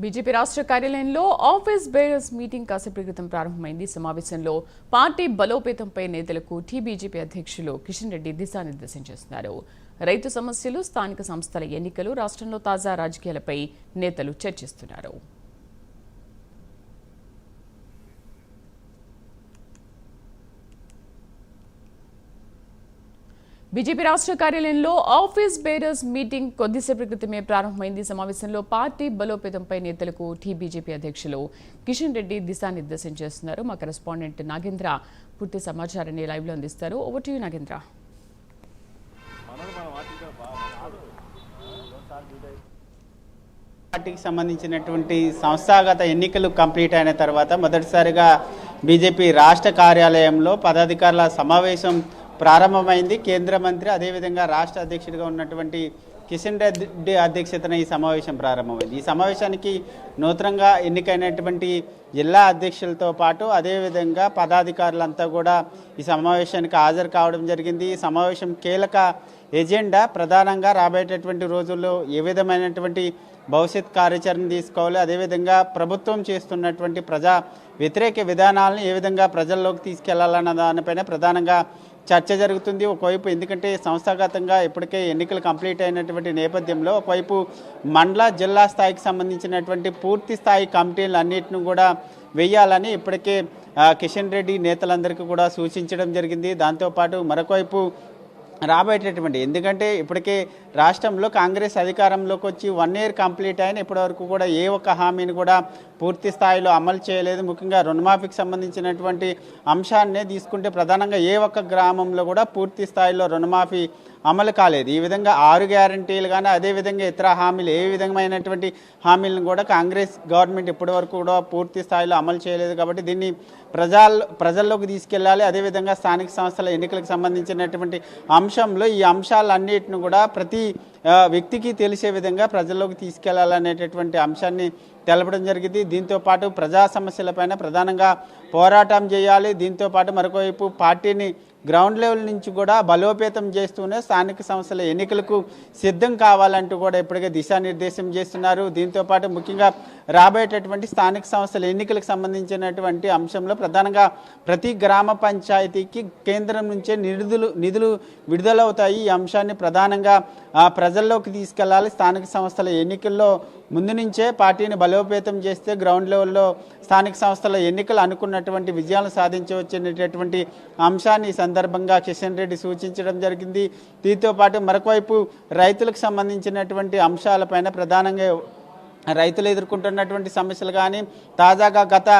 BJP రాష్ట్ర కార్యాలయంలో office bearers meeting కాసేపటి క్రితం ప్రారంభమైంది. సమావేశంలో పార్టీ బలోపేతంపై నేతలకు టీబీజేపీ అధ్యక్షులు కిషన్ రెడ్డి దిశానిర్దేశం చేస్తున్నారు. రైతు సమస్యలు, స్థానిక సంస్థల ఎన్నికలు, రాష్ట్రంలో తాజా రాజకీయాలపై నేతలు చర్చిస్తున్నారు. బీజేపీ రాష్ట్ర కార్యాలయంలో ఆఫీస్ బేరర్స్ మీటింగ్ కొద్దిసేపటి క్రితమే ప్రారంభమైంది. సమావేశంలో పార్టీ బలోపేతంపై నేతలకు టీబీజేపీ అధ్యక్షులు కిషన్ రెడ్డి దిశానిర్దేశం చేస్తున్నారు. మా కరెస్పాండెంట్ నాగేంద్ర పూర్తి సమాచారాన్ని లైవ్ లో అందిస్తారు. Over to you Nagendra. పార్టీకి సంబంధించినటువంటి సంస్థాగత ఎన్నికలు కంప్లీట్ అయిన తర్వాత మొదటిసారిగా బీజేపీ రాష్ట్ర కార్యాలయంలో పదాధికారుల సమావేశం ప్రారంభమైంది. కేంద్ర మంత్రి అదేవిధంగా రాష్ట్ర అధ్యక్షుడిగా ఉన్నటువంటి కిషన్ రెడ్డి అధ్యక్షతన ఈ సమావేశం ప్రారంభమైంది. ఈ సమావేశానికి నూతనంగా ఎన్నికైనటువంటి జిల్లా అధ్యక్షులతో పాటు అదేవిధంగా పదాధికారులంతా కూడా ఈ సమావేశానికి హాజరు కావడం జరిగింది. ఈ సమావేశం కీలక ఎజెండా ప్రధానంగా రాబోయేటటువంటి రోజుల్లో ఏ విధమైనటువంటి భవిష్యత్ కార్యాచరణ తీసుకోవాలి, అదేవిధంగా ప్రభుత్వం చేస్తున్నటువంటి ప్రజా వ్యతిరేక విధానాలను ఏ విధంగా ప్రజల్లోకి తీసుకెళ్లాలన్న దానిపైన ప్రధానంగా చర్చ జరుగుతుంది. ఒకవైపు ఎందుకంటే సంస్థాగతంగా ఇప్పటికే ఎన్నికలు కంప్లీట్ అయినటువంటి నేపథ్యంలో ఒకవైపు మండల జిల్లా స్థాయికి సంబంధించినటువంటి పూర్తి స్థాయి కమిటీలు అన్నింటిని కూడా వేయాలని ఇప్పటికే కిషన్ రెడ్డి నేతలందరికీ కూడా సూచించడం జరిగింది. దాంతోపాటు మరొకవైపు రాబోయేటటువంటి ఎందుకంటే ఇప్పటికే రాష్ట్రంలో కాంగ్రెస్ అధికారంలోకి వచ్చి 1 year కంప్లీట్ అయిన ఇప్పటివరకు కూడా ఏ ఒక్క హామీని కూడా పూర్తి స్థాయిలో అమలు చేయలేదు. ముఖ్యంగా రుణమాఫీకి సంబంధించినటువంటి అంశాన్నే తీసుకుంటే ప్రధానంగా ఏ ఒక్క గ్రామంలో కూడా పూర్తి స్థాయిలో రుణమాఫీ అమలు కాలేదు. ఈ విధంగా 6 గ్యారంటీలు కానీ అదేవిధంగా ఇతర హామీలు ఏ విధమైనటువంటి హామీలను కూడా కాంగ్రెస్ గవర్నమెంట్ ఇప్పటివరకు కూడా పూర్తి స్థాయిలో అమలు చేయలేదు. కాబట్టి దీన్ని ప్రజల్లోకి తీసుకెళ్లాలి. అదేవిధంగా స్థానిక సంస్థల ఎన్నికలకు సంబంధించినటువంటి అంశంలో ఈ అంశాలన్నిటిని కూడా ప్రతి వ్యక్తికి తెలిసే విధంగా ప్రజల్లోకి తీసుకెళ్లాలనేటటువంటి అంశాన్ని తెలపడం జరిగింది. దీంతోపాటు ప్రజా సమస్యలపైన ప్రధానంగా పోరాటం చేయాలి. దీంతోపాటు మరొకవైపు పార్టీని గ్రౌండ్ లెవెల్ నుంచి కూడా బలోపేతం చేస్తూనే స్థానిక సంస్థల ఎన్నికలకు సిద్ధం కావాలంటూ కూడా ఇప్పటికే దిశానిర్దేశం చేస్తున్నారు. దీంతోపాటు ముఖ్యంగా రాబోయేటటువంటి స్థానిక సంస్థల ఎన్నికలకు సంబంధించినటువంటి అంశంలో ప్రధానంగా ప్రతి గ్రామ పంచాయతీకి కేంద్రం నుంచే నిధులు విడుదలవుతాయి. ఈ అంశాన్ని ప్రధానంగా ప్రజల్లోకి తీసుకెళ్లాలి. స్థానిక సంస్థల ఎన్నికల్లో ముందు నుంచే పార్టీని బలోపేతం చేస్తే గ్రౌండ్ లెవెల్లో స్థానిక సంస్థల ఎన్నికలు అనుకున్నటువంటి విజయాలు సాధించవచ్చనేటటువంటి అంశాన్ని ఈ సందర్భంగా కిషన్ రెడ్డి సూచించడం జరిగింది. దీంతో పాటు మరొకవైపు రైతులకు సంబంధించినటువంటి అంశాలపైన ప్రధానంగా రైతులు ఎదుర్కొంటున్నటువంటి సమస్యలు కానీ తాజాగా గత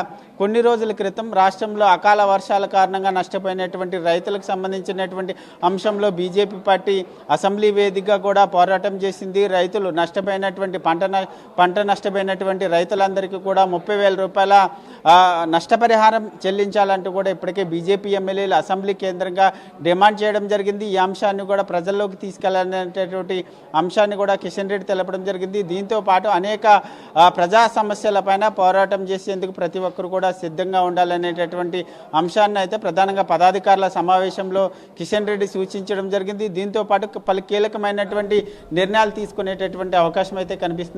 కొన్ని రోజుల క్రితం రాష్ట్రంలో అకాల వర్షాల కారణంగా నష్టపోయినటువంటి రైతులకు సంబంధించినటువంటి అంశంలో బీజేపీ పార్టీ అసెంబ్లీ వేదికగా కూడా పోరాటం చేసింది. రైతులు నష్టపోయినటువంటి పంట నష్టపోయినటువంటి రైతులందరికీ కూడా 30,000 రూపాయల నష్టపరిహారం చెల్లించాలంటూ కూడా ఇప్పటికే బీజేపీ ఎమ్మెల్యేలు అసెంబ్లీ కేంద్రంగా డిమాండ్ చేయడం జరిగింది. ఈ అంశాన్ని కూడా ప్రజల్లోకి తీసుకెళ్లాలనేటటువంటి అంశాన్ని కూడా కిషన్ రెడ్డి తెలపడం జరిగింది. దీంతో పాటు అనేక ప్రజా సమస్యలపైన పోరాటం చేసేందుకు ప్రతి ఒక్కరు కూడా సిద్ధంగా ఉండాలనేటటువంటి అంశాన్ని అయితే ప్రధానంగా పదాధికారుల సమావేశంలో కిషన్ రెడ్డి సూచించడం జరిగింది. దీంతో పాటు పలు కీలకమైనటువంటి నిర్ణయాలు తీసుకునేటటువంటి అవకాశం అయితే కనిపిస్తుంది.